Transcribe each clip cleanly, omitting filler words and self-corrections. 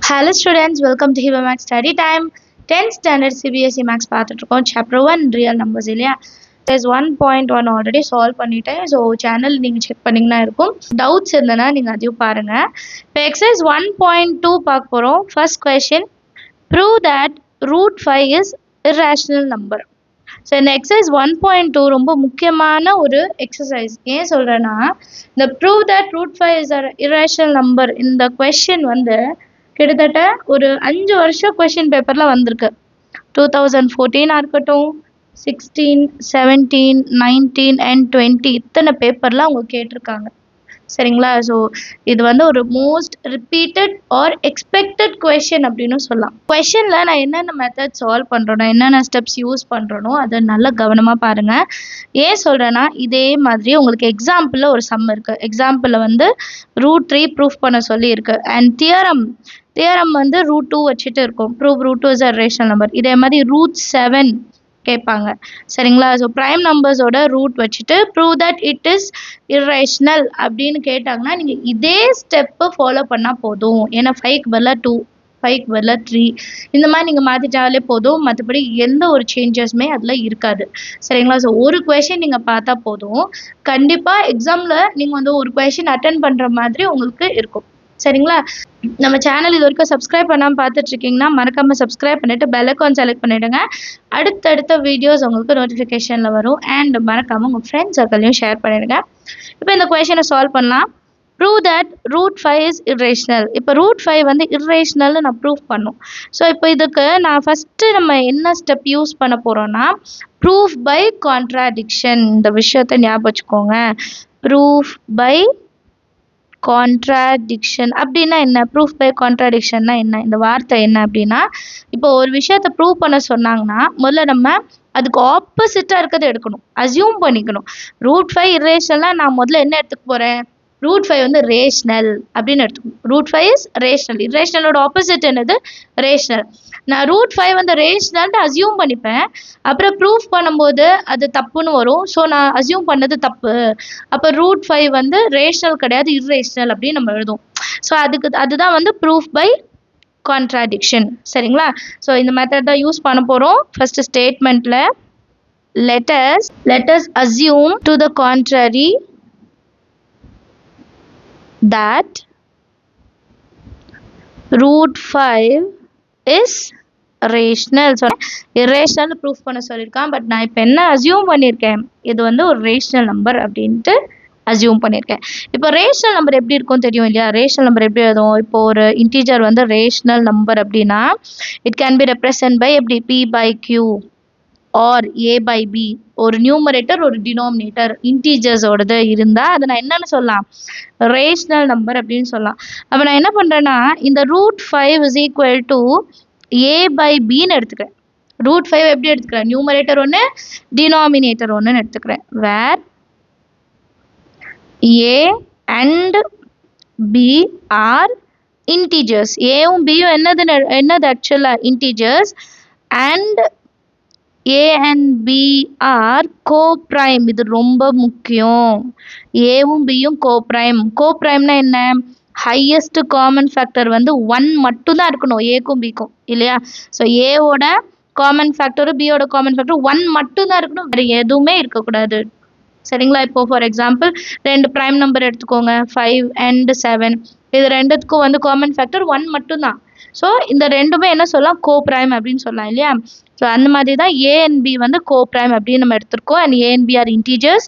Hello students, welcome to Hiba Max Study Time. 10th standard CBSE Max பார்த்துட்ருக்கோம். Chapter 1 real numbers இல்லையா? There's 1.1 already solve பண்ணிட்டேன். So channel நீங்கள் check பண்ணிங்கன்னா இருக்கும். Doubts இருந்ததுன்னா நீங்கள் அதையும் பாருங்கள். இப்போ எக்ஸசைஸ் 1.2 பார்க்க போகிறோம். First question, prove that root 5 is irrational number. So இந்த எக்ஸசைஸ் 1.2 ரொம்ப முக்கியமான ஒரு எக்ஸசைஸ். ஏன் சொல்கிறேன்னா, இந்த prove that root 5 is a irrational number இந்த கொஷின் வந்து கிட்டத்தட்ட ஒரு 5 வருஷம் கொஷின் பேப்பரில் வந்திருக்கு. 2014 இருக்கட்டும், 16, 17, 19 and 20 இத்தனை பேப்பரில் அவங்க கேட்டிருக்காங்க. சரிங்களா? ஸோ இது வந்து ஒரு most repeated R expected question அப்படின்னு சொல்லலாம். கொஷினில் நான் என்னென்ன மெத்தட் சால்வ் பண்ணுறேனோ, என்னென்ன ஸ்டெப்ஸ் யூஸ் பண்ணுறனோ அதை நல்லா கவனமாக பாருங்கள். ஏன் சொல்கிறேன்னா, இதே மாதிரி உங்களுக்கு எக்ஸாம்பிளில் ஒரு சம் இருக்குது. எக்ஸாம்பிளில் வந்து ரூட் 3 ப்ரூஃப் பண்ண சொல்லி இருக்குது. அண்ட் தியரம் வந்து ரூட் 2 வச்சுட்டு இருக்கும். Prove root 2 is a rational number. இதே மாதிரி ரூட் 7 கேட்பாங்க. சரிங்களா? ஸோ ப்ரைம் நம்பர்ஸோட ரூட் வச்சுட்டு prove that it is irrational அப்படின்னு கேட்டாங்கன்னா நீங்கள் இதே ஸ்டெப்பை ஃபாலோ பண்ணால் போதும். ஏன்னா 5க்கு பதிலாக 2, 5க்கு பதிலாக 3 இந்த மாதிரி நீங்கள் மாற்றிட்டாலே போதும். மற்றபடி எந்த ஒரு சேஞ்சஸுமே அதில் இருக்காது. சரிங்களா? ஸோ ஒரு கொஷின் நீங்கள் பார்த்தா போதும். கண்டிப்பாக எக்ஸாமில் நீங்கள் வந்து ஒரு கொஷின் அட்டன் பண்ணுற மாதிரி உங்களுக்கு இருக்கும். சரிங்களா? நம்ம சேனல் இது வரைக்கும் சப்ஸ்கிரைப் பண்ணாமல் பார்த்துட்ருக்கீங்கன்னா மறக்காமல் சப்ஸ்கிரைப் பண்ணிவிட்டு பெல் ஐகான் செலக்ட் பண்ணிவிடுங்க. அடுத்தடுத்த வீடியோஸ் உங்களுக்கு நோட்டிஃபிகேஷனில் வரும். அண்ட் மறக்காமல் உங்கள் ஃப்ரெண்ட்ஸ் சர்க்கிளையும் ஷேர் பண்ணிவிடுங்க. இப்போ இந்த கொஷனை சால்வ் பண்ணலாம். Prove that root 5 is irrational. இப்போ ரூட் 5 வந்து irrationalனு நான் ப்ரூவ் பண்ணும். ஸோ இப்போ இதுக்கு நான் ஃபஸ்ட்டு நம்ம என்ன ஸ்டெப் யூஸ் பண்ண போகிறோன்னா, ப்ரூஃப் பை கான்ட்ராடிக்ஷன். இந்த விஷயத்தை ஞாபகம் வச்சுக்கோங்க. ப்ரூஃப் பை கான்ட்ராடிக்ஷன் அப்படின்னா என்ன? ப்ரூஃப் பை கான்ட்ராடிக்ஷன்னா என்ன? இந்த வார்த்தை என்ன அப்படின்னா, இப்போ ஒரு விஷயத்தை ப்ரூவ் பண்ண சொன்னாங்கன்னா முதல்ல நம்ம அதுக்கு ஆப்போசிட்டாக இருக்கிறத எடுக்கணும், அசியூம் பண்ணிக்கணும். ரூட் 5 irrational நான் முதல்ல என்ன எடுத்துக்க போகிறேன்? ரூட் 5 வந்து ரேஷ்னல் அப்படின்னு எடுத்துக்கணும். Root 5 is rational. இரேஷ்னலோட ஆப்போசிட் என்னது? ரேஷ்னல். நான் ரூட் 5 வந்து ரேஷ்னல்ட்டு அசியூம் பண்ணிப்பேன். அப்புறம் ப்ரூஃப் பண்ணும்போது அது தப்புன்னு வரும். ஸோ நான் அசியூம் பண்ணது தப்பு. அப்போ ரூட் 5 வந்து ரேஷ்னல் கிடையாது, irrational அப்படின்னு நம்ம எழுதுவோம். ஸோ அதுதான் வந்து ப்ரூஃப் பை கான்ட்ராடிக்ஷன். சரிங்களா? ஸோ இந்த மெத்தட் தான் யூஸ் பண்ண போகிறோம். ஃபர்ஸ்ட் ஸ்டேட்மெண்ட்டில் let us assume to the contrary that root 5 is rational. So irrational proof பண்ண சொல்லியிருக்கான். பட் நான் இப்போ என்ன அசியூம் பண்ணியிருக்கேன்? இது வந்து ஒரு ரேஷ்னல் நம்பர் அப்படின்ட்டு அசியூம் பண்ணியிருக்கேன். இப்போ ரேஷ்னல் நம்பர் எப்படி இருக்கும் தெரியும் இல்லையா? ரேஷ்னல் நம்பர் எப்படி எழுதும்? இப்போ ஒரு இன்டீஜர் வந்து ரேஷ்னல் நம்பர் அப்படின்னா it can be represent by எப்படி? p by q or a by b. ஒரு நியூமரேட்டர் ஒரு டினாமினேட்டர் இன்டீஜர்ஸோடது இருந்தால் அதை நான் என்னென்னு சொல்லலாம்? ரேஷ்னல் நம்பர் அப்படின்னு சொல்லலாம். அப்போ நான் என்ன பண்ணுறேன்னா, இந்த root 5 is equal to a by bன்னு எடுத்துக்கிறேன். ரூட் 5 எப்படி எடுத்துக்கிறேன்? நியூமரேட்டர் ஒன்று, டினாமினேட்டர் ஒன்றுன்னு எடுத்துக்கிறேன். வேர் a and b are integers. ஏவும் பியும் என்னது ஆக்சுவலாக? Integers. And a and b are co-prime. இது ரொம்ப முக்கியம். ஏவும் பியும் கோப்ரைம்னா என்ன? ஹையஸ்ட் காமன் ஃபேக்டர் வந்து 1 மட்டும்தான் இருக்கணும் ஏக்கும் பிக்கும் இல்லையா? ஸோ ஏவோட காமன் ஃபேக்டரும் பியோட காமன் ஃபேக்டரும் 1 மட்டும்தான் இருக்கணும், வேறு எதுவுமே இருக்கக்கூடாது. சரிங்களா? இப்போ ஃபார் எக்ஸாம்பிள் 2 ப்ரைம் நம்பர் எடுத்துக்கோங்க, 5 and 7. இது ரெண்டுத்துக்கும் வந்து காமன் ஃபேக்டர் 1 மட்டும்தான். ஸோ இந்த ரெண்டுமே என்ன சொல்லலாம்? கோப்ரைம் அப்படின்னு சொல்லலாம் இல்லையா? ஸோ அந்த மாதிரி தான் ஏ அண்ட் பி வந்து கோப்ரைம் அப்படின்னு நம்ம எடுத்துருக்கோம். And A and B are integers.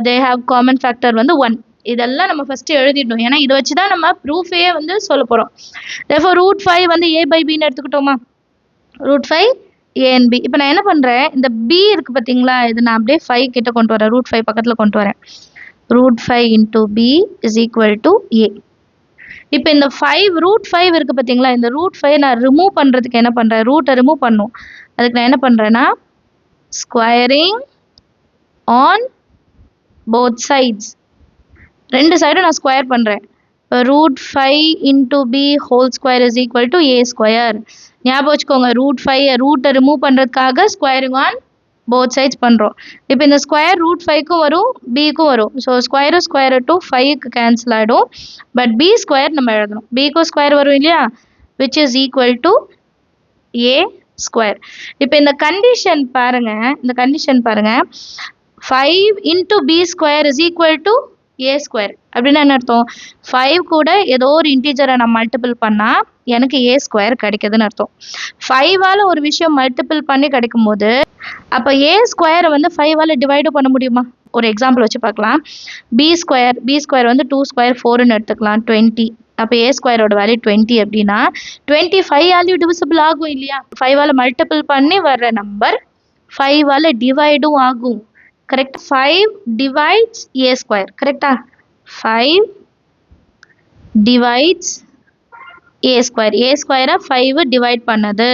They have common factor வந்து 1. இதெல்லாம் நம்ம ஃபஸ்ட்டு எழுதிடணும். ஏன்னா இதை வச்சு தான் நம்ம ப்ரூஃபே வந்து சொல்ல போகிறோம். therefore ரூட் 5 வந்து a by bன்னு எடுத்துக்கிட்டோமா? Root 5 a and b. இப்போ நான் என்ன பண்ணுறேன்? இந்த b இருக்குது பார்த்தீங்களா? இது நான் அப்படியே 5 கிட்ட கொண்டு வரேன், ரூட் 5 பக்கத்தில் கொண்டு வரேன். Root 5 into b is equal to a. இப்போ இந்த 5 ரூட் 5 இருக்குது பார்த்தீங்களா? இந்த ரூட் 5 நான் ரிமூவ் பண்ணுறதுக்கு என்ன பண்ணுறேன்? ரூட்டை ரிமூவ் பண்ணும். அதுக்கு நான் என்ன பண்ணுறேன்னா, ஸ்கொயரிங் ஆன் போத் சைட்ஸ். ரெண்டு சைடும் நான் ஸ்கொயர் பண்ணுறேன். Root 5 into b whole square is equal to a square. ஞாபகம் வச்சுக்கோங்க, ரூட் 5 ரூட்டை ரிமூவ் பண்ணுறதுக்காக ஸ்கொயரிங் ஆன் போத் சைட்ஸ் பண்ணுறோம். இப்போ இந்த ஸ்கொயர் ரூட் 5க்கும் வரும், பிக்கும் வரும். ஸோ ஸ்கொயர் டு 5க்கு கேன்சல் ஆகிடும். பட் பி ஸ்கொயர் நம்ம எழுதணும். பிக்கும் ஸ்கொயர் வரும் இல்லையா? which is equal to a square. இப்போ இந்த கண்டிஷன் பாருங்க, 5 into b square is equal to a square. அப்படின்னா என்ன அர்த்தம்? 5 கூட ஏதோ ஒரு இன்டீஜரை நான் மல்டிபிள் பண்ணா எனக்கு a ஸ்கொயர் கிடைக்குதுன்னு அர்த்தம். 5ஆல ஒரு விஷயம் மல்டிபிள் பண்ணி கிடைக்கும் போது அப்ப a ஸ்கொயர் வந்து 5ஆல டிவைடு பண்ண முடியுமா? ஒரு எக்ஸாம்பிள் வச்சு பார்க்கலாம். b ஸ்கொயர் வந்து 2 ஸ்கொயர் 4ன்னு எடுத்துக்கலாம், 20. அப்போ a ஸ்கொயரோட வேல்யூ 20 அப்படின்னா 25ஆலையும் டிவிசிபிள் ஆகும் இல்லையா? 5ஆல மல்டிபிள் பண்ணி வர்ற நம்பர் 5ஆல டிவைடும் ஆகும். கரெக்ட்? 5 divides a square. கரெக்டா? 5 divides a square. a square 5 divide பண்ணது.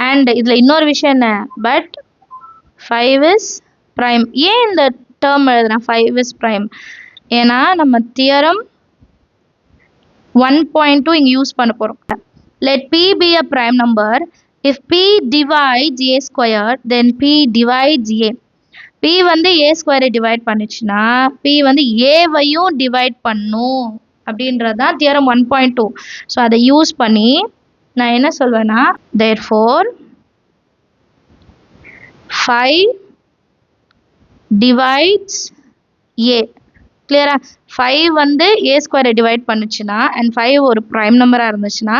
அண்ட் இதில் இன்னொரு விஷயம் என்ன? But 5 is prime. ஏன் இந்த டேர்ம் எழுதுறேன் 5 is prime? ஏன்னா நம்ம தியரம் 1.2 இங்கே யூஸ் பண்ண போகிறோம். Let p be a prime number. If p divides a square, then p divides a. p வந்து a ஸ்கொயரை டிவைட் பண்ணுச்சுன்னா p வந்து ஏவையும் டிவைட் பண்ணும் அப்படின்றது தான் தியரம் 1.2. ஸோ அதை யூஸ் பண்ணி நான் என்ன சொல்வேன்னா, therefore 5 divides a. கிளியரா? 5 வந்து a ஸ்கொயரை டிவைட் பண்ணுச்சுன்னா அண்ட் 5 ஒரு ப்ரைம் நம்பராக இருந்துச்சுன்னா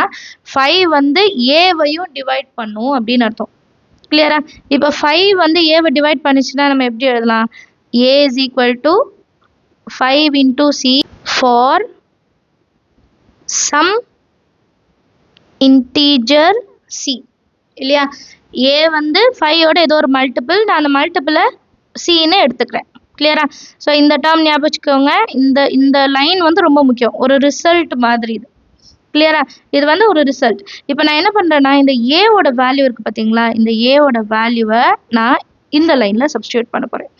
5 வந்து ஏவையும் டிவைட் பண்ணும் அப்படின்னு அர்த்தம். கிளியரா? இப்போ 5 வந்து ஏவை டிவைட் பண்ணுச்சுன்னா நம்ம எப்படி எழுதலாம்? a is equal to 5 into c for some integer c. இல்லையா? a வந்து 5ஓட ஏதோ ஒரு மல்டிபிள், நான் அந்த மல்டிபிளை cன்னு எடுத்துக்கிறேன். கிளியரா? ஸோ இந்த டேர்ம் ஞாபகம் வச்சுக்கோங்க. இந்த லைன் வந்து ரொம்ப முக்கியம், ஒரு ரிசல்ட் மாதிரி இது. கிளியரா? இது வந்து ஒரு ரிசல்ட். இப்போ நான் என்ன பண்ணுறேன்னா, இந்த ஏவோட வேல்யூ இருக்குது பார்த்தீங்களா? இந்த ஏவோட வேல்யூவை நான் இந்த லைனில் சப்ஸ்டியூட் பண்ண போகிறேன்.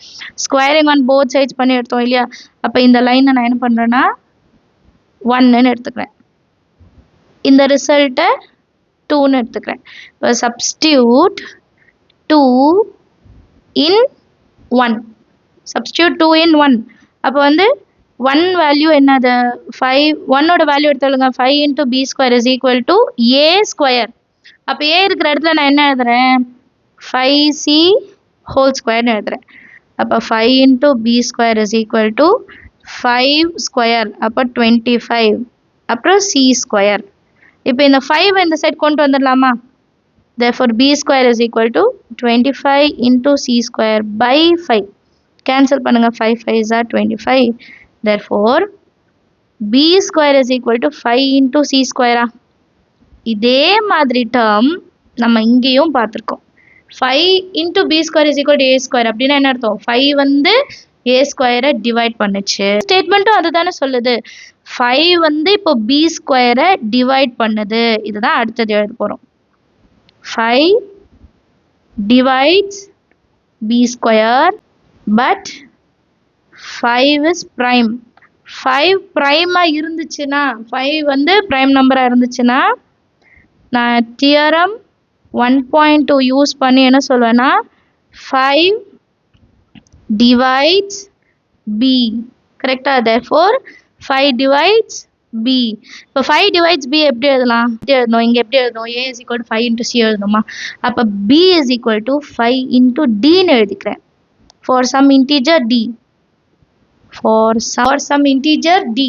ஸ்கொயரிங் ஆன் போத் சைட்ஸ் பண்ணி எடுத்தோம் இல்லையா? அப்போ இந்த லைனை நான் என்ன பண்ணுறேன்னா 1ன்னு எடுத்துக்கிறேன். இந்த ரிசல்ட்டை 2ன்னு எடுத்துக்கிறேன். இப்போ சப்ஸ்டியூட் 2 in 1. Substitute 2 in 1. அப்போ வந்து 1 வேல்யூ என்னது? 5. 1ஓட value எடுத்துடுங்க. 5 into b square is equal to a square. அப்போ a இருக்கிற இடத்துல நான் என்ன எழுதுறேன்? 5c whole squareன்னு எழுதுறேன். அப்போ 5 into b square is equal to 5 square. அப்போ 25. அப்புறம் c square. இப்போ இந்த 5 இந்த சைட் கொண்டு வந்துடலாமா? therefore b square is equal to 25 into c square by 5. Cancel பண்ணுங்க. 5 5s are 25. therefore b square is equal to 5 into c square. இதே மாதிரி டேர்ம் நம்ம இங்கேயும் பார்த்துருக்கோம். 5 into b square is equal to a square. அப்படின்னா என்ன அர்த்தம்? 5 வந்து a ஸ்கொயரை டிவைட் பண்ணுச்சு. ஸ்டேட்மெண்ட்டும் அதுதானே சொல்லுது. 5 வந்து இப்போ b ஸ்கொயரை டிவைட் பண்ணுது. இதுதான் அடுத்தது எழுத போகிறோம். 5 divides b square, but 5 is prime. 5 ப்ரைமாக இருந்துச்சுன்னா, 5 வந்து ப்ரைம் நம்பராக இருந்துச்சுன்னா நான் தியரம் 1.2 யூஸ் பண்ணி என்ன சொல்வேன்னா 5 divides b. கரெக்டாக? therefore 5 divides b. இப்போ 5 divides b எப்படி எழுதலாம்? எழுதணும் இங்கே எப்படி எழுதணும்? a is equal to 5 into c எழுதணுமா? அப்போ b is equal to 5 into dன்னு எழுதிக்கிறேன். for some integer d. for some integer d.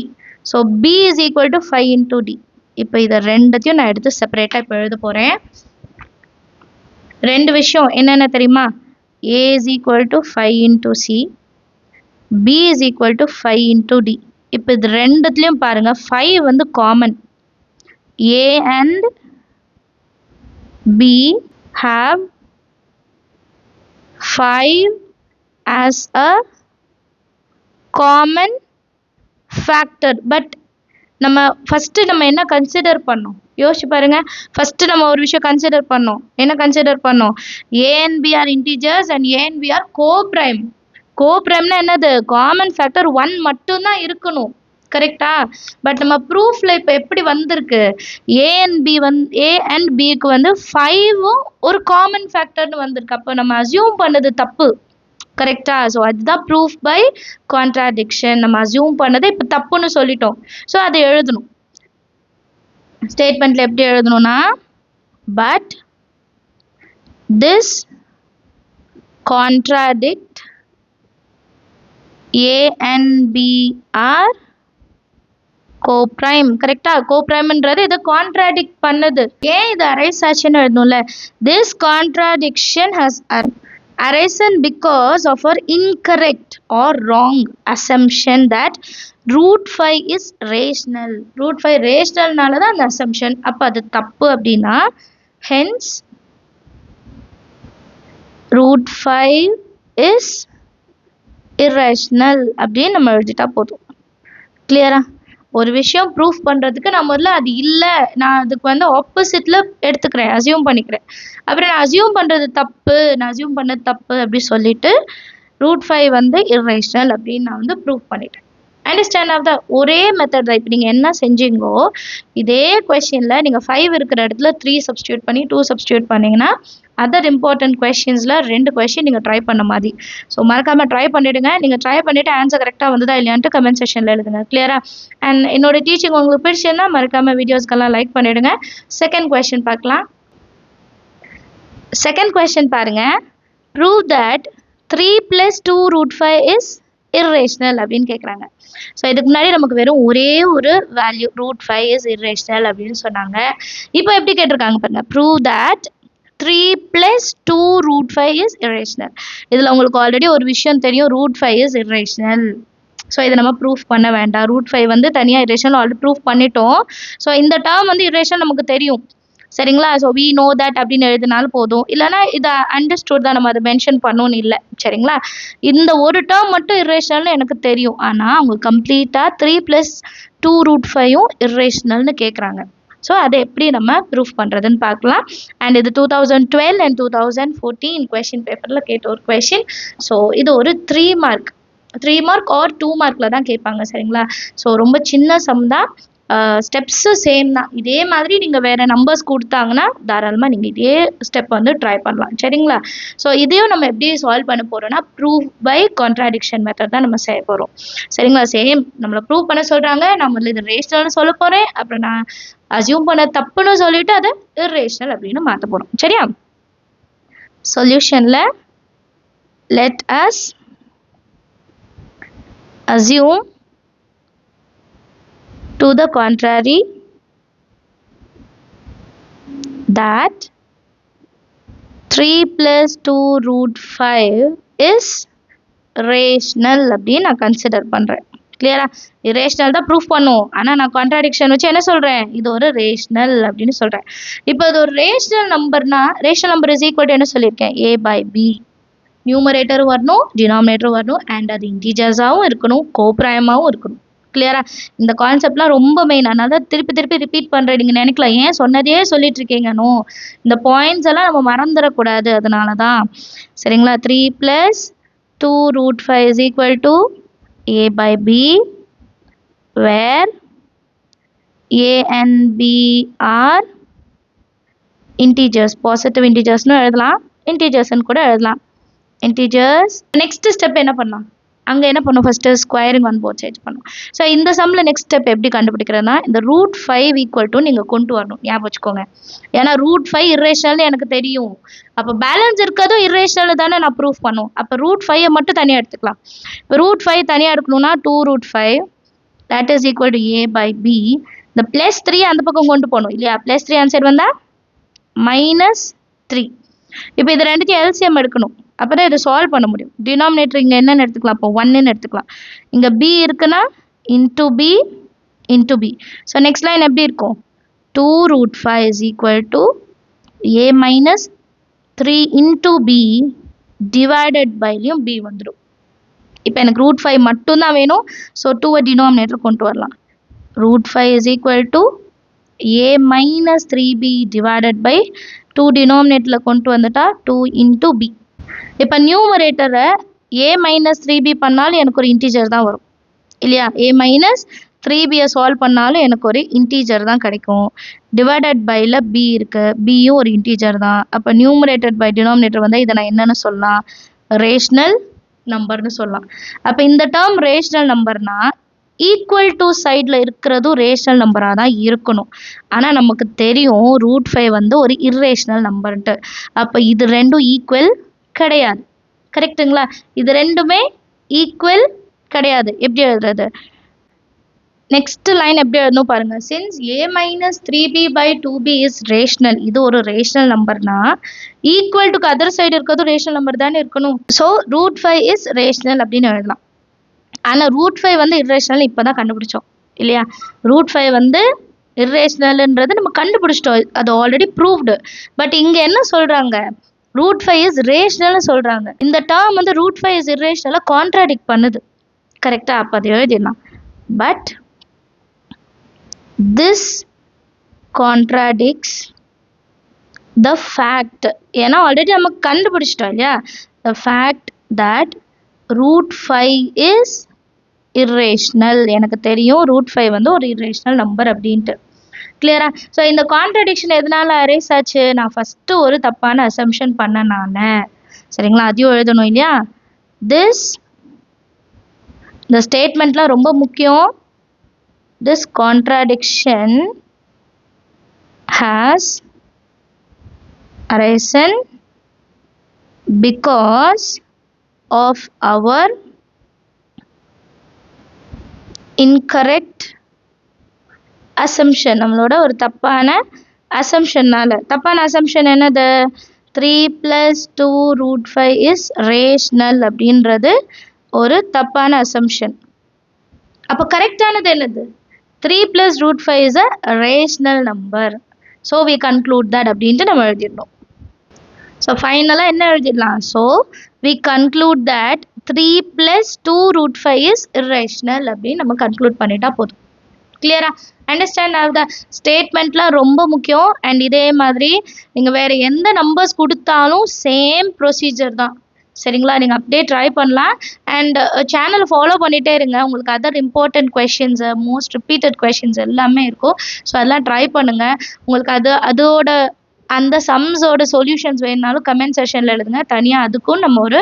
so b is equal to 5 into d. இப்போ இதை ரெண்டத்தையும் நான் எடுத்து செப்பரேட்டாக இப்போ எழுத போகிறேன். ரெண்டு விஷயம் என்னென்ன தெரியுமா? a is equal to 5 into c, b is equal to 5 into d. இப்போ இது ரெண்டுத்துலேயும் பாருங்க 5 வந்து common. a and b have 5 as a common factor. But நம்ம ஃபஸ்ட்டு நம்ம என்ன கன்சிடர் பண்ணோம்? யோசிச்சு பாருங்க. ஃபஸ்ட்டு நம்ம ஒரு விஷயம் கன்சிடர் பண்ணோம். என்ன கன்சிடர் பண்ணோம்? a and b are integers and a and b are co-prime. co-primeனா என்னது? காமன் ஃபேக்டர் 1 மட்டும்தான் இருக்கணும். கரெக்டா? பட் நம்ம ப்ரூஃப்ல இப்போ எப்படி வந்திருக்கு? a and bக்கு வந்து 5ம் ஒரு காமன் ஃபேக்டர்னு வந்திருக்கு. அப்போ நம்ம அசியூம் பண்ணது தப்பு. கரெக்டா? ஸோ அதுதான் ப்ரூஃப் பை கான்ட்ராடிக்ஷன். நம்ம அசியூம் பண்ணதை இப்போ தப்புன்னு சொல்லிட்டோம். ஸோ அதை எழுதணும். ஸ்டேட்மெண்ட்டில் எப்படி எழுதணும்னா but this contradict A and B are coprime. கரெக்டா? கோப்ரைம்ன்றது இதை கான்ட்ராடிக்ட் பண்ணுது. ஏன் இது அரைஸ் ஆச்சுன்னு எழுதணும்ல. This contradiction has arisen because of our incorrect or wrong assumption that root 5 is rational. root 5 rationalனால தான் அந்த assumption. அப்போ அது தப்பு அப்படின்னா hence root 5 is irrational அப்படின்னு நம்ம எழுதிட்டா போதும். கிளியரா? ஒரு விஷயம் ப்ரூஃப் பண்ணுறதுக்கு நான் முதல்ல அது இல்லை, நான் அதுக்கு வந்து ஆப்போசிட்டில் எடுத்துக்கிறேன், அசியூம் பண்ணிக்கிறேன். அப்புறம் நான் அசியூம் பண்ணுறது தப்பு, நான் அசியூம் பண்ணது தப்பு அப்படி சொல்லிட்டு ரூட் 5 வந்து இர்ரேஷனல் அப்படின்னு நான் வந்து ப்ரூஃப் பண்ணிட்டேன். அண்டர்ஸ்டாண்ட் ஆஃப் த ஒரே மெத்தட் தான். இப்போ நீங்கள் என்ன செஞ்சீங்கோ, இதே கொஷினில் நீங்கள் 5 இருக்கிற இடத்துல 3 சப்ஸ்டியூட் பண்ணி 2 சப்ஸ்டியூட் பண்ணிங்கன்னா அதர் இம்பார்ட்டன்ட் கொஷின்ஸில் 2 கொஷின் நீங்கள் ட்ரை பண்ண மாதிரி. ஸோ மறக்காமல் ட்ரை பண்ணிவிடுங்க. நீங்கள் ட்ரை பண்ணிவிட்டு ஆன்சர் கரெக்டாக வந்ததா இல்லையான்ட்டு கமெண்ட் செக்ஷனில் எழுதுங்க. கிளியரா? அண்ட் என்னோட டீச்சிங் உங்களுக்கு பிடிச்சிருந்தா மறக்காமல் வீடியோஸ்க்கெல்லாம் லைக் பண்ணிவிடுங்க. செகண்ட் கொஷின் பார்க்கலாம். செகண்ட் கொஷின் பாருங்கள். ப்ரூவ் தட் 3 + 2 √5 இஸ் irrational அப்படின்னு கேட்குறாங்க. ஸோ இதுக்கு முன்னாடி நமக்கு வெறும் ஒரே ஒரு வேல்யூ ரூட் 5 இஸ் irrational அப்படின்னு சொன்னாங்க. இப்போ எப்படி கேட்டிருக்காங்க பாருங்க. Prove that 3 + 2 √5 is irrational. இதில் உங்களுக்கு ஆல்ரெடி ஒரு விஷயம் தெரியும், ரூட் 5 இஸ் irrational. ஸோ இதை நம்ம ப்ரூஃப் பண்ண வேண்டாம். ரூட் 5 வந்து தனியாக irrational ஆல்ரெடி ப்ரூஃப் பண்ணிட்டோம். ஸோ இந்த டேர்ம் வந்து irrational நமக்கு தெரியும். சரிங்களா? ஸோ வி நோ தட் அப்படின்னு எழுதினாலும் போதும். இல்லைனா இதை அண்டர்ஸ்டுட் தான், நம்ம அதை மென்ஷன் பண்ணணும்னு இல்லை. சரிங்களா? இந்த ஒரு டேர்ம் மட்டும் irrationalனு எனக்கு தெரியும். ஆனால் அவங்க கம்ப்ளீட்டாக 3 + 2 √5ம் irrationalனு கேட்குறாங்க. ஸோ அதை எப்படி நம்ம ப்ரூஃப் பண்ணுறதுன்னு பார்க்கலாம். அண்ட் இது 2012 அண்ட் 2014 கொஷின் பேப்பரில் கேட்ட ஒரு கொஷின். ஸோ இது ஒரு 3 மார்க் ஆர் 2 மார்க்கில் தான் கேட்பாங்க. சரிங்களா? ஸோ ரொம்ப சின்ன சம் தான். ஸ்டெப்ஸு சேம் தான். இதே மாதிரி நீங்கள் வேறு நம்பர்ஸ் கொடுத்தாங்கன்னா தாராளமாக நீங்கள் இதே ஸ்டெப் வந்து ட்ரை பண்ணலாம். சரிங்களா? ஸோ இதையும் நம்ம எப்படி சால்வ் பண்ண போகிறோம்னா ப்ரூஃப் பை கான்ட்ராடிக்ஷன் மெத்தட் தான் நம்ம செய்ய போகிறோம். சரிங்களா? சேம் நம்மளை ப்ரூவ் பண்ண சொல்கிறாங்க, நம்ம இது ரேஷனல்னு சொல்ல போகிறேன். அப்புறம் நான் அசியூம் பண்ண தப்புன்னு சொல்லிட்டு அதை irrational அப்படின்னு மாற்ற போகிறோம். சரியா? சொல்யூஷனில் let us assume to the contrary that 3 + 2 √5 is rational அப்படின்னு நான் கன்சிடர் பண்ணுறேன். கிளியரா? இரேஷனல் தான் ப்ரூஃப் பண்ணும். ஆனால் நான் கான்ட்ராடிக்ஷன் வச்சு என்ன சொல்கிறேன், இது ஒரு ரேஷனல் அப்படின்னு சொல்கிறேன். இப்போ இது ஒரு ரேஷனல் நம்பர்னா rational number is equal to என்ன சொல்லியிருக்கேன், A/B. நியூமரேட்டரும் வரணும், டினாமினேட்டரும் வரணும், அண்ட் அது இன்டீஜர்ஸாகவும் இருக்கணும், கோப்ரைமாகவும் இருக்கணும். கிளியரா? இந்த கான்செப்ட்லாம் ரொம்ப மெயின். அதனால தான் திருப்பி திருப்பி ரிப்பீட் பண்ணுறேன். நீங்கள் நினைக்கலாம் ஏன் சொன்னதே சொல்லிட்டு இருக்கீங்கன்னு. இந்த பாயிண்ட்ஸ் எல்லாம் நம்ம மறந்துடக்கூடாது, அதனால தான். சரிங்களா? 3 + 2 √5 is equal to A/B, where A and B are integers. Positive இன்டீஜர்ஸ்னு எழுதலாம், இன்டீஜர்ஸ்ன்னு கூட எழுதலாம். இன்டீஜர்ஸ். நெக்ஸ்ட் ஸ்டெப் என்ன பண்ணலாம், அங்கே என்ன பண்ணும், first squaring on both sides பண்ணும். ஸோ இந்த சம்மில் நெக்ஸ்ட் ஸ்டெப் எப்படி கண்டுபிடிக்கிறதுனா இந்த ரூட் 5 ஈக்குவல் டு நீங்கள் கொண்டு வரணும். ஞாபகம் வச்சுக்கோங்க. ஏன்னா ரூட் 5 irrational எனக்கு தெரியும். அப்போ பேலன்ஸ் இருக்கிறதும் irrational தானே நான் ப்ரூஃப் பண்ணும். அப்போ ரூட் 5 மட்டும் தனியாக எடுத்துக்கலாம். இப்போ ரூட் 5 தனியாக எடுக்கணும்னா 2 √5 that is equal to A/B. இந்த +3 அந்த பக்கம் கொண்டு போகணும் இல்லையா? +3 அந்த சைடு வந்தால் -3. இப்போ இது ரெண்டுத்தையும் LCM எடுக்கணும். அப்போ தான் இதை சால்வ் பண்ண முடியும். டினாமினேட்டர் இங்கே என்னென்னு எடுத்துக்கலாம், இப்போ 1ன்னு எடுத்துக்கலாம். இங்கே B இருக்குன்னா into B. So next line எப்படி இருக்கும், 2 √5 is equal to A - 3 into B divided byலையும் B வந்துடும். இப்போ எனக்கு ரூட் 5 மட்டும்தான் வேணும். ஸோ 2 டினாமினேட்டர் கொண்டு வரலாம். Root 5 is equal to A - 3B divided by 2 டினாமினேட்டரில் கொண்டு வந்துட்டா 2 into B. இப்போ நியூமரேட்டரை A - 3B பண்ணாலும் எனக்கு ஒரு இன்டீஜர் தான் வரும் இல்லையா? A - 3Bயை சால்வ் பண்ணாலும் எனக்கு ஒரு இன்டீஜர் தான் கிடைக்கும். டிவைடட் பையில் B இருக்குது, Bயும் ஒரு இன்டீஜர் தான். அப்போ நியூமரேட்டட் பை டினாமினேட்டர் வந்தால் இதை நான் என்னென்னு சொல்லலாம், ரேஷ்னல் நம்பர்னு சொல்லலாம். அப்போ இந்த டேர்ம் ரேஷ்னல் நம்பர்னா ஈக்குவல் டு சைடில் இருக்கிறதும் ரேஷனல் நம்பராக தான் இருக்கணும். ஆனால் நமக்கு தெரியும் √5 வந்து ஒரு இர்ரேஷனல் நம்பர்ன்ட்டு. அப்போ இது ரெண்டும் ஈக்குவல் கிடையாது. கரெக்டுங்களா? இது ரெண்டுமே ஈக்குவல் கிடையாது. எப்படி எழுதுறது? நெக்ஸ்ட் லைன் எப்படி எழுதணும் பாருங்க. Since a - 3b/2b is rational, இது ஒரு ரேஷனல் நம்பர்னா ஈக்குவல் டுக்கு அதர் சைடு இருக்கிறதும் ரேஷனல் நம்பர் தானே இருக்கணும். ஸோ √5 இஸ் ரேஷனல் அப்படின்னு எழுதலாம். ஆனால் √5 வந்து இர்ரேஷனல் இப்போ தான் கண்டுபிடிச்சோம் இல்லையா? √5 வந்து இர்ரேஷனல்ன்றது நம்ம கண்டுபிடிச்சிட்டோம், அது ஆல்ரெடி ப்ரூவ்டு. பட் இங்கே என்ன சொல்கிறாங்க? √5 இஸ் ரேஷனல்னு சொல்கிறாங்க. இந்த டேர்ம் வந்து √5 இஸ் இர்ரேஷனலாக கான்ட்ராடிக்ட் பண்ணுது. கரெக்டாக? அப்போ அது எழுதிடலாம். But this contradicts the fact, ஏன்னா ஆல்ரெடி நம்ம கண்டுபிடிச்சிட்டோம் இல்லையா, the fact that √5 is irrational. எனக்கு தெரியும் √5 வந்து ஒரு irrational நம்பர் அப்படின்ட்டு. கிளியரா? ஸோ இந்த கான்ட்ரடிக்ஷன் எதனால அரேஸ் ஆச்சு? நான் ஃபஸ்ட்டு ஒரு தப்பான அசம்ஷன் பண்ணேன் நான். சரிங்களா? அதையும் எழுதணும் இல்லையா? இந்த ஸ்டேட்மெண்ட்லாம் ரொம்ப முக்கியம். This contradiction has arisen because of our incorrect assumption. நம்மளோட ஒரு தப்பான அசம்ஷன்னால. தப்பான அசம்ஷன் என்னது? 3 + 2 √5 is rational அப்படின்றது ஒரு தப்பான அசம்ஷன். அப்போ கரெக்டானது என்னது? 3 + √5 is a rational number. So we conclude that அப்படின்ட்டு நம்ம எழுதிடணும். ஸோ ஃபைனலாக என்ன எழுதிடலாம்? So we conclude that 3 + 2 √5 is irrational அப்படின்னு நம்ம கன்க்ளூட் பண்ணிட்டா போதும். கிளியரா? அண்டர்ஸ்டாண்ட் ஆகுதா? ஸ்டேட்மெண்ட்லாம் ரொம்ப முக்கியம். அண்ட் இதே மாதிரி நீங்கள் வேறு எந்த நம்பர்ஸ் கொடுத்தாலும் சேம் ப்ரொசீஜர் தான். சரிங்களா? நீங்கள் அப்படியே ட்ரை பண்ணலாம். அண்ட் சேனலை ஃபாலோ பண்ணிகிட்டே இருங்க. உங்களுக்கு other important questions, most repeated questions எல்லாமே இருக்கும். ஸோ அதெல்லாம் ட்ரை பண்ணுங்கள். உங்களுக்கு அதோட அந்த சம்ஸோட சொல்யூஷன்ஸ் வேணுனாலும் கமெண்ட் செஷனில் எழுதுங்க. தனியாக அதுக்கும் நம்ம ஒரு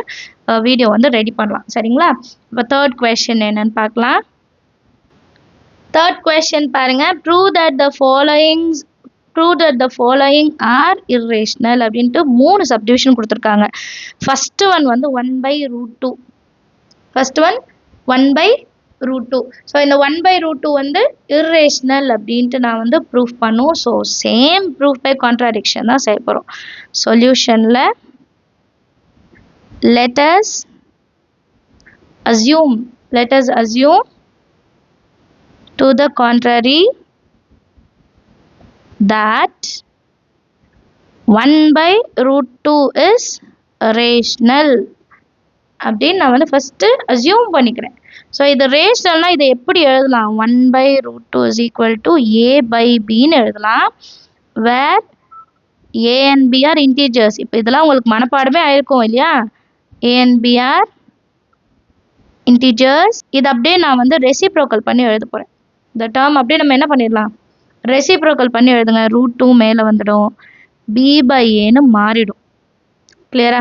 வீடியோ வந்து ரெடி பண்ணலாம். சரிங்களா? இப்போ தேர்ட் கொஷின் என்னன்னு பார்க்கலாம். தேர்ட் கொஷின் பாருங்கள். Prove that the following are irrational அப்படின்ட்டு 3 சப்டிவிஷன் கொடுத்துருக்காங்க. ஃபர்ஸ்ட் ஒன் வந்து 1/√2. First one 1/√2. ஸோ இந்த 1/√2 வந்து irrational அப்படின்ட்டு நான் வந்து ப்ரூஃப் பண்ணும். So same proof by contradiction தான் செய்ய போகிறோம். சொல்யூஷனில் let us assume to the contrary that 1/√2 is rational அப்படின்னு நான் வந்து ஃபஸ்ட்டு அசியூம் பண்ணிக்கிறேன். ஸோ இது ரேஷனல்னால் இதை எப்படி எழுதலாம்? 1/√2 is equal to a/bன்னு எழுதலாம். வேர் a and b are integers. இப்போ இதெல்லாம் உங்களுக்கு மனப்பாடமே ஆயிருக்கும் இல்லையா? a and b are integers. இது அப்படியே நான் வந்து ரெசிப்ரோக்கல் பண்ணி எழுத போகிறேன். இந்த டேர்ம் அப்படியே நம்ம என்ன பண்ணிடலாம்? ரெசிப்ரோக்கல் பண்ணி எழுதுங்க. √2 மேலே வந்துடும், b/aன்னு மாறிடும். கிளியரா?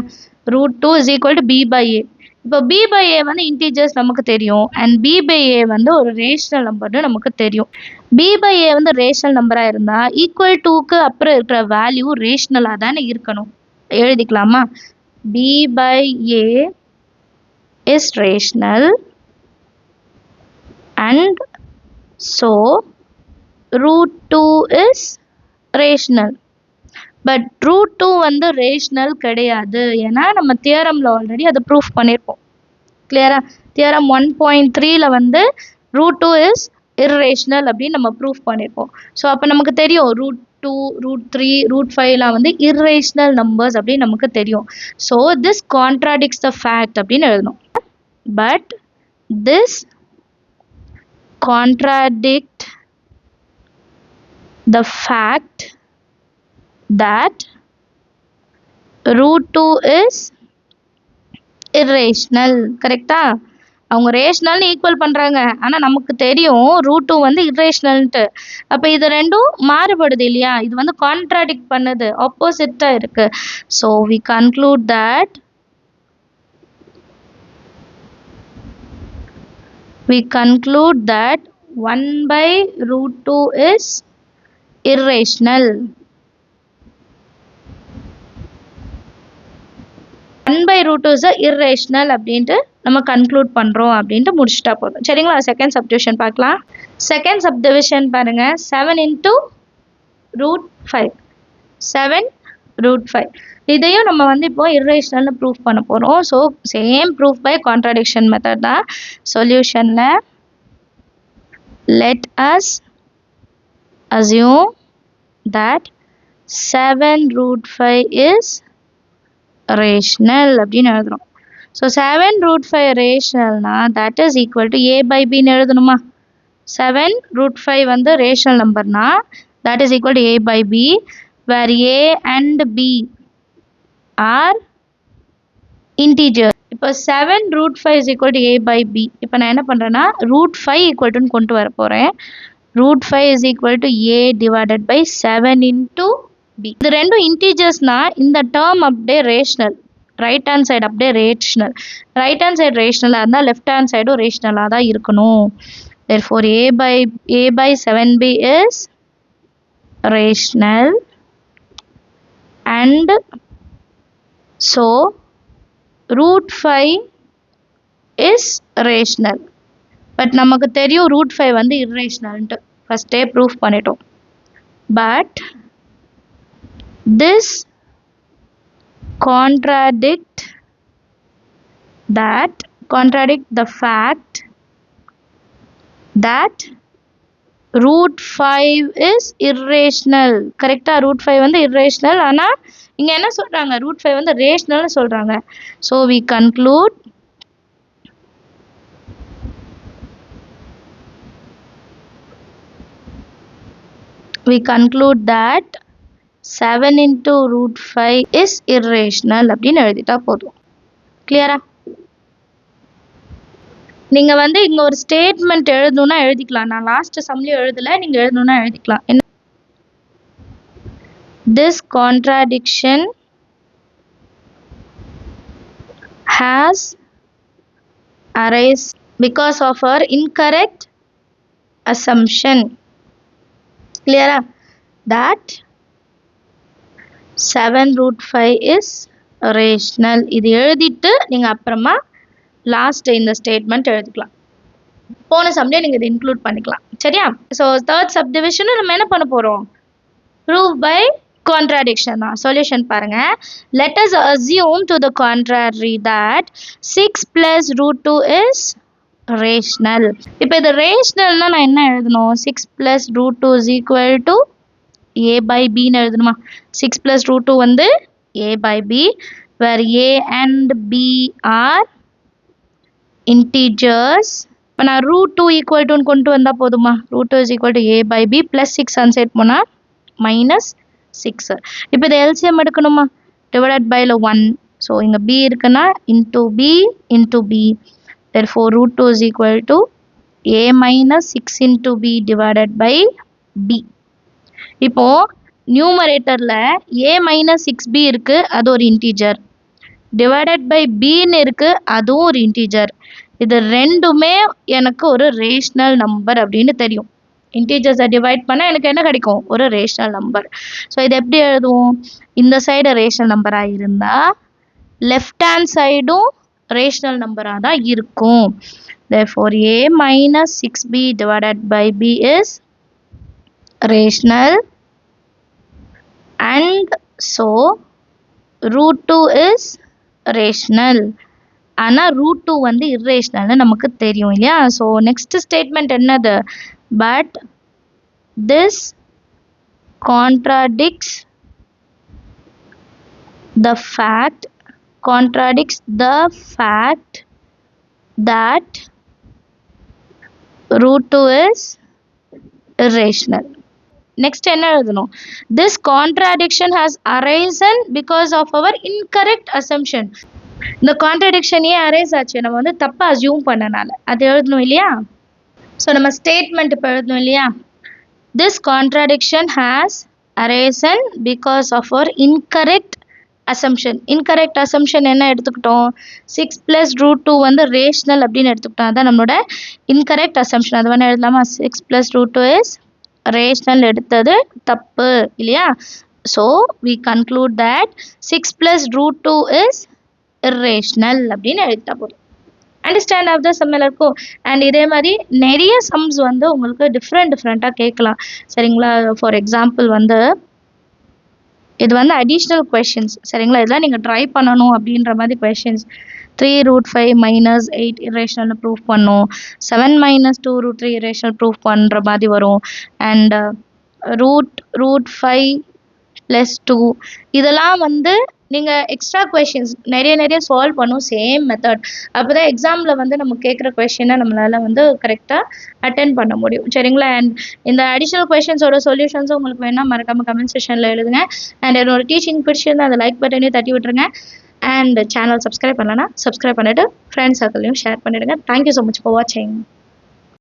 √2 is equal to b/a. இப்போ b/a வந்து இன்டீஜர்ஸ் நமக்கு தெரியும். அண்ட் b/a வந்து ஒரு ரேஷனல் நம்பர்னு நமக்கு தெரியும். b/a வந்து ரேஷனல் நம்பராக இருந்தால் ஈக்குவல் டூக்கு அப்புறம் இருக்கிற வேல்யூ ரேஷனலாக தானே இருக்கணும். எழுதிக்கலாமா? b/a is rational and so √2 is rational. But √2 வந்து ரேஷனல் கிடையாது. ஏன்னா நம்ம தியரமில் ஆல்ரெடி அதை ப்ரூஃப் பண்ணியிருப்போம். கிளியரா? தியரம் 1.3ல் வந்து √2 இஸ் இர்ரேஷனல் அப்படின்னு நம்ம ப்ரூஃப் பண்ணியிருப்போம். ஸோ அப்போ நமக்கு தெரியும் √2, √3, √5லாம் வந்து இர்ரேஷனல் நம்பர்ஸ் அப்படின்னு நமக்கு தெரியும். ஸோ திஸ் கான்ட்ராடிக்ட்ஸ் த ஃபேக்ட் அப்படின்னு எழுதணும். But this contradict the fact that √2 is irrational. கரெக்டா? அவங்க ரேஷனல்னு ஈக்குவல் பண்ணுறாங்க, ஆனால் நமக்கு தெரியும் √2 வந்து இர்ரேஷனல்ன்ட்டு. அப்போ இது ரெண்டும் மாறுபடுது இல்லையா? இது வந்து கான்ட்ராடிக்ட் பண்ணுது, ஆப்போசிட்டாக இருக்குது. So we conclude that we conclude that 1 by root 2 is irrational. 1 by root 2 is irrational அப்படின்ட்டு நம்ம கன்க்ளூட் பண்ணுறோம் அப்படின்ட்டு முடிச்சுட்டா போதும். சரிங்களா? செகண்ட் சப்டிவிஷன் பார்க்கலாம். செகண்ட் சப்டிவிஷன் பாருங்க, 7 into root 5. 7 root 5. இதையும் நம்ம வந்து இப்போ irrational ப்ரூஃப் பண்ண போகிறோம். So same proof by contradiction method தான். சொல்யூஷனில் let us assume that 7 root 5 is rational அப்படின்னு எழுதுறோம். So 7 root 5 ரேஷனல்னா that is equal to a by b ன்னு எழுதணுமா? 7 root 5 வந்து rational நம்பர்னா that is equal to a by b where a and b are integer. இப்போ 7 root 5 is equal to a by b. இப்போ நான் என்ன பண்ணுறேன்னா root 5 equal to கொண்டு வர போகிறேன். root 5 is equal to a divided by 7 into b. இது ரெண்டும் இன்டீஜர்ஸ்னா இந்த டேர்ம் அப்படியே ரேஷனல், ரைட் ஹேண்ட் சைடு அப்படியே ரேஷனல். ரைட் ஹேண்ட் சைடு ரேஷனலாக இருந்தால் லெஃப்ட் ஹேண்ட் சைடும் ரேஷனலாக தான் இருக்கணும். therefore a by 7b is rational and so root 5 is rational. But நமக்கு தெரியும் root 5 வந்து irrationalன்ட்டு ஃபஸ்ட்டே ப்ரூஃப் பண்ணிட்டோம். But this contradict the fact that root 5 is irrational. கரெக்டா? root 5 வந்து irrational. ஆனா இங்க என்ன சொல்றாங்க? root 5 வந்து rational சொல்றாங்க. So we conclude that 7 into root 5 is irrational அப்படின்னு எழுதிட்டா போதும். கிளியரா? நீங்க வந்து இங்க ஒரு ஸ்டேட்மெண்ட் எழுதணும்னா எழுதிக்கலாம். நான் லாஸ்ட் சம்லயும் எழுதல, நீங்க எழுதணும்னா எழுதிக்கலாம். This contradiction has arisen because of our incorrect assumption. Clear? That 7 root 5 is rational. இது எழுதிட்டு நீங்க அப்புறமா லாஸ்ட் இந்த ஸ்டேட்மெண்ட் எழுதிக்கலாம். போன சம்லே நீங்க இதை இன்க்ளூட் பண்ணிக்கலாம். சரியா? ஸோ தேர்ட் சப்டிவிஷன் நம்ம என்ன பண்ண போறோம்? ப்ரூவ் பை கான்ட்ராடிக்ஷன் தான். சொல்யூஷன் பாருங்க. let us assume to the contrary that 6 plus root 2 is rational. இப்போ இது ரேஷனல்னா நான் என்ன எழுதணும்? 6 plus root 2 is equal to a by b ன்னு எழுதணுமா? 6 plus root 2 வந்து a by b where a and b are integers. இப்போ நான் root 2 equal to கொண்டு வந்தா போதுமா? root 2 is equal to a by b plus 6 அன்சைட் போனா minus 6. இப்போ இது LCM எடுக்கணுமா? divided by 1. ஸோ இங்கே b இருக்குன்னா into b. therefore root 2 is equal to a minus 6 into b divided by b. இப்போ நியூமரேட்டரில் a minus 6b இருக்கு, அது ஒரு இன்டீஜர். divided by bன்னு இருக்கு, அதுவும் ஒரு இன்டீஜர். இது ரெண்டுமே எனக்கு ஒரு ரேஷனல் நம்பர் அப்படின்னு தெரியும். இன்டீஜர்ஸை டிவைட் பண்ணால் எனக்கு என்ன கிடைக்கும்? ஒரு ரேஷனல் நம்பர். ஸோ இது எப்படி எழுதுவோம்? இந்த சைடு ரேஷனல் நம்பராக இருந்தால் லெஃப்ட் ஹேண்ட் சைடும் ரேஷனல் நம்பராக தான் இருக்கும். therefore a minus 6b divided by b is rational and so root 2 is rational. ஆனால் root 2 வந்து irrational நமக்கு தெரியும் இல்லையா? ஸோ நெக்ஸ்ட் ஸ்டேட்மெண்ட் என்னது? but this contradicts the fact that root 2 is irrational. Next என்ன எழுதணும்? this contradiction has arisen because of our incorrect assumption. இந்த contradiction ஏன் அரைஸ் ஆச்சு? நம்ம வந்து தப்பாக அசியூம் பண்ணனால அது எழுதணும் இல்லையா? ஸோ நம்ம ஸ்டேட்மெண்ட் இப்போ எழுதணும் இல்லையா? this contradiction has arisen because of our incorrect assumption incorrect assumption என்ன எடுத்துக்கிட்டோம் 6 + √2 வந்து ரேஷ்னல் அப்படின்னு எடுத்துக்கிட்டோம் அதான் நம்மளோட இன்கரெக்ட் அசம்ஷன் அது வேணா எழுதலாமா 6 + √2 இஸ் ரேஷ்னல் எடுத்தது தப்பு இல்லையா so we conclude that 6 + √2 is irrational அப்படின்னு எழுதிட்டா போதும் அண்டர்ஸ்டாண்ட் ஆஃப் த சம் இருக்கும் அண்ட் இதே மாதிரி நிறைய சம்ஸ் வந்து உங்களுக்கு டிஃப்ரெண்ட்டாக கேட்கலாம் சரிங்களா ஃபார் எக்ஸாம்பிள் வந்து இது வந்து அடிஷ்னல் கொஷின்ஸ் சரிங்களா இதெல்லாம் நீங்கள் ட்ரை பண்ணணும் அப்படின்ற மாதிரி கொஷின்ஸ் 3√5 - 8 irrational ப்ரூஃப் பண்ணும் 7 - 2√3 irrational ப்ரூஃப் பண்ணுற மாதிரி வரும் அண்ட் √5 + 2 இதெல்லாம் வந்து நீங்கள் எக்ஸ்ட்ரா கொஷின்ஸ் நிறைய சால்வ் பண்ணும் சேம் மெத்தட் அப்போ தான் எக்ஸாமில் வந்து நம்ம கேட்குற கொஷினை நம்மளால் வந்து கரெக்டாக அட்டென்ட் பண்ண முடியும் சரிங்களா அண்ட் இந்த அடிஷ்னல் கொஷின்ஸோட சொல்யூஷன்ஸும் உங்களுக்கு வேணால் மறக்காமல் கமெண்ட் செக்ஷனில் எழுதுங்க அண்ட் என்னோட டீச்சிங் பிடிச்சிருந்தா அந்த லைக் பட்டனையும் தட்டி விட்டுருங்க அண்ட் சேனல் சப்ஸ்கிரைப் பண்ணலன்னா சப்ஸ்கிரைப் பண்ணிவிட்டு ஃப்ரெண்ட்ஸ் சர்க்கிளையும் ஷேர் பண்ணிவிடுங்க தேங்க்யூ ஸோ மச் ஃபார் வாட்சிங்